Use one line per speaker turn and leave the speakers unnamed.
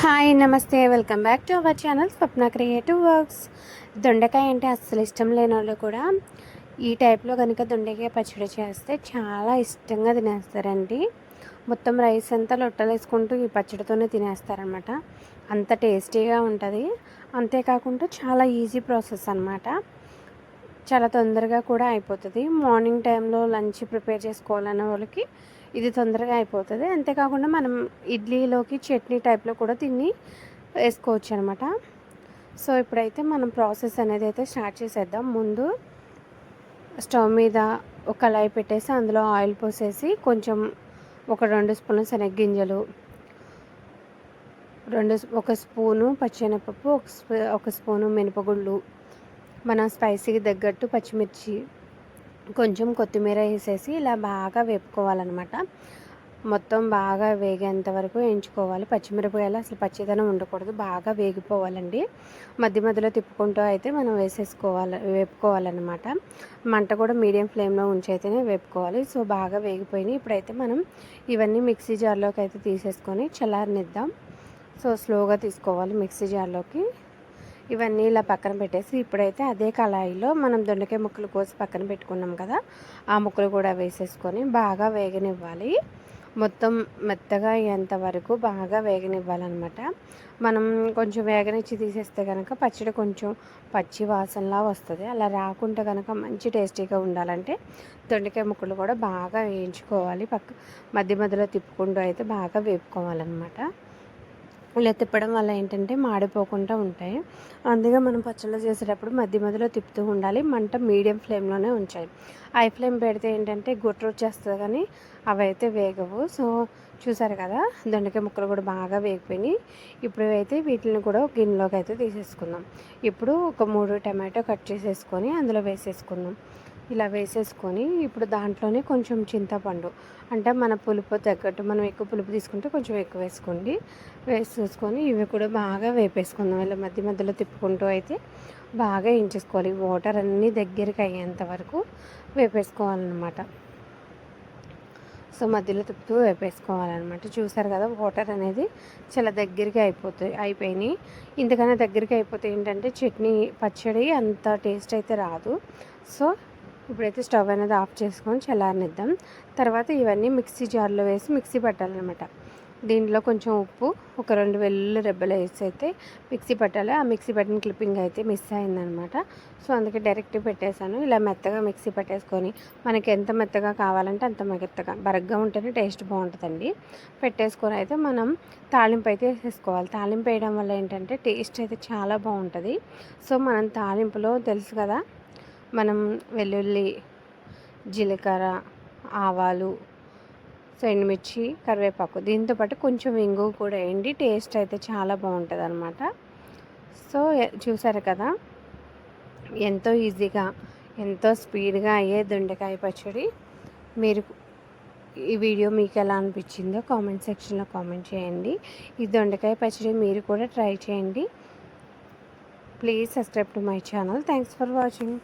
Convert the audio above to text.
Hi నమస్తే welcome back to our channel Swapna creative works. దొండకాయ అంటే అస్సలు ఇష్టం లేని వాళ్ళు కూడా ఈ టైప్లో కనుక దొండకాయ పచ్చడి చేస్తే చాలా ఇష్టంగా తినేస్తారండి. మొత్తం రైస్ అంతా లొట్టలు వేసుకుంటూ ఈ పచ్చడితోనే తినేస్తారనమాట. అంత టేస్టీగా ఉంటుంది. అంతేకాకుండా చాలా ఈజీ ప్రాసెస్ అనమాట. చాలా తొందరగా కూడా అయిపోతుంది. మార్నింగ్ టైంలో లంచ్ ప్రిపేర్ చేసుకోవాలన్న వాళ్ళకి ఇది తొందరగా అయిపోతుంది. అంతేకాకుండా మనం ఇడ్లీలోకి చట్నీ టైప్లో కూడా వేసుకోవచ్చు అనమాట. సో ఇప్పుడైతే మనం ప్రాసెస్ అనేది అయితే స్టార్ట్ చేసేద్దాం. ముందు స్టవ్ మీద ఒక కళాయి పెట్టేసి అందులో ఆయిల్ పోసేసి కొంచెం ఒక 2 స్పూన్లు శనగగింజలు, ఒక స్పూను పచ్చెనపప్పు, ఒక స్పూను మినపగుళ్ళు, మన స్పైసీకి తగ్గట్టు పచ్చిమిర్చి, కొంచెం కొత్తిమీర వేసేసి ఇలా బాగా వేపుకోవాలన్నమాట. మొత్తం బాగా వేగేంత వరకు వేయించుకోవాలి. పచ్చిమిరపకాయలు అసలు పచ్చిదనం ఉండకూడదు, బాగా వేగిపోవాలండి. మధ్య మధ్యలో తిప్పుకుంటూ అయితే మనం వేపుకోవాలన్నమాట. మంట కూడా మీడియం ఫ్లేమ్లో ఉంచి అయితేనే వేపుకోవాలి. సో బాగా వేగిపోయినాయి. ఇప్పుడైతే మనం ఇవన్నీ మిక్సీ జార్లోకి అయితే తీసేసుకొని చల్లారనిద్దాం. సో స్లోగా తీసుకోవాలి మిక్సీ జార్లోకి. ఇవన్నీ ఇలా పక్కన పెట్టేసి ఇప్పుడైతే అదే కళాయిలో మనం దొండకాయ ముక్కలు కోసి పక్కన పెట్టుకున్నాం కదా, ఆ ముక్కలు కూడా వేసేసుకొని బాగా వేగనివ్వాలి. మొత్తం మెత్తగా అయ్యేంత వరకు బాగా వేగనివ్వాలన్నమాట. మనం కొంచెం వేగనిచ్చి తీసేస్తే కనుక పచ్చడి కొంచెం పచ్చి వాసనలా వస్తుంది. అలా రాకుండా కనుక మంచి టేస్టీగా ఉండాలంటే దొండకాయ ముక్కలు కూడా బాగా వేయించుకోవాలి. మధ్య మధ్యలో తిప్పుకుంటూ అయితే బాగా వేపుకోవాలన్నమాట. ఇలా తిప్పడం వల్ల ఏంటంటే మాడిపోకుండా ఉంటాయి. అందుకే మనం పచ్చళ్ళు చేసేటప్పుడు మధ్య మధ్యలో తిప్పుతూ ఉండాలి. మంట మీడియం ఫ్లేమ్లోనే ఉంచాలి. హై ఫ్లేమ్ పెడితే ఏంటంటే గుట్టు వచ్చేస్తుంది, కానీ అవి అయితే వేగవు. సో చూసారు కదా, దొండకాయ ముక్కలు కూడా బాగా వేగిపోయినాయి. ఇప్పుడు అయితే వీటిని కూడా గిన్నెలోకి అయితే తీసేసుకుందాం. ఇప్పుడు ఒక 3 టమాటో కట్ చేసేసుకొని అందులో వేసేసుకుందాం. ఇలా వేసేసుకొని ఇప్పుడు దాంట్లోనే కొంచెం చింతపండు, అంటే మన పులుపు తగ్గట్టు, మనం ఎక్కువ పులుపు తీసుకుంటే కొంచెం ఎక్కువ వేసేసుకొని ఇవి కూడా బాగా వేపేసుకుందాం. ఇలా మధ్య మధ్యలో తిప్పుకుంటూ అయితే బాగా వేయించేసుకోవాలి. వాటర్ అన్నీ దగ్గరికి అయ్యేంత వరకు వేపేసుకోవాలన్నమాట. సో మధ్యలో తిప్పుతూ వేపేసుకోవాలన్నమాట. చూసారు కదా, వాటర్ అనేది చాలా దగ్గరికి అయిపోయినాయి. ఇంతకన్నా దగ్గరికి అయిపోతే ఏంటంటే పచ్చడి అంత టేస్ట్ అయితే రాదు. సో ఇప్పుడైతే స్టవ్ అనేది ఆఫ్ చేసుకొని చల్లారనిద్దాం. తర్వాత ఇవన్నీ మిక్సీ జార్లో వేసి మిక్సీ పట్టాలన్నమాట. దీంట్లో కొంచెం ఉప్పు, ఒక 2 వెల్లుల్లి రెబ్బలు వేసి అయితే మిక్సీ పట్టాలి. ఆ మిక్సీ పట్టిన క్లిప్పింగ్ అయితే మిస్ అయిందనమాట. సో అందుకే డైరెక్ట్ పెట్టేశాను. ఇలా మెత్తగా మిక్సీ పట్టేసుకొని మనకి ఎంత మెత్తగా కావాలంటే అంత మెత్తగా, బరగ్గా ఉంటేనే టేస్ట్ బాగుంటుందండి. పెట్టేసుకొని అయితే మనం తాలింపు అయితే వేసేసుకోవాలి. తాలింపు వేయడం వల్ల ఏంటంటే టేస్ట్ అయితే చాలా బాగుంటుంది. సో మనం తాలింపులో తెలుసు కదా, మనం వెల్లుల్లి, జీలకర్ర, ఆవాలు, ఎండుమిర్చి, కరివేపాకు, దీంతోపాటు కొంచెం ఇంగువ కూడా వేయండి. టేస్ట్ అయితే చాలా బాగుంటుంది అనమాట. సో చూసారు కదా, ఎంతో ఈజీగా ఎంతో స్పీడ్గా అయ్యే దొండకాయ పచ్చడి. మీరు ఈ వీడియో మీకు ఎలా అనిపించిందో కామెంట్ సెక్షన్లో కామెంట్ చేయండి. ఈ దొండకాయ పచ్చడి మీరు కూడా ట్రై చేయండి. Please subscribe to my channel. Thanks for watching.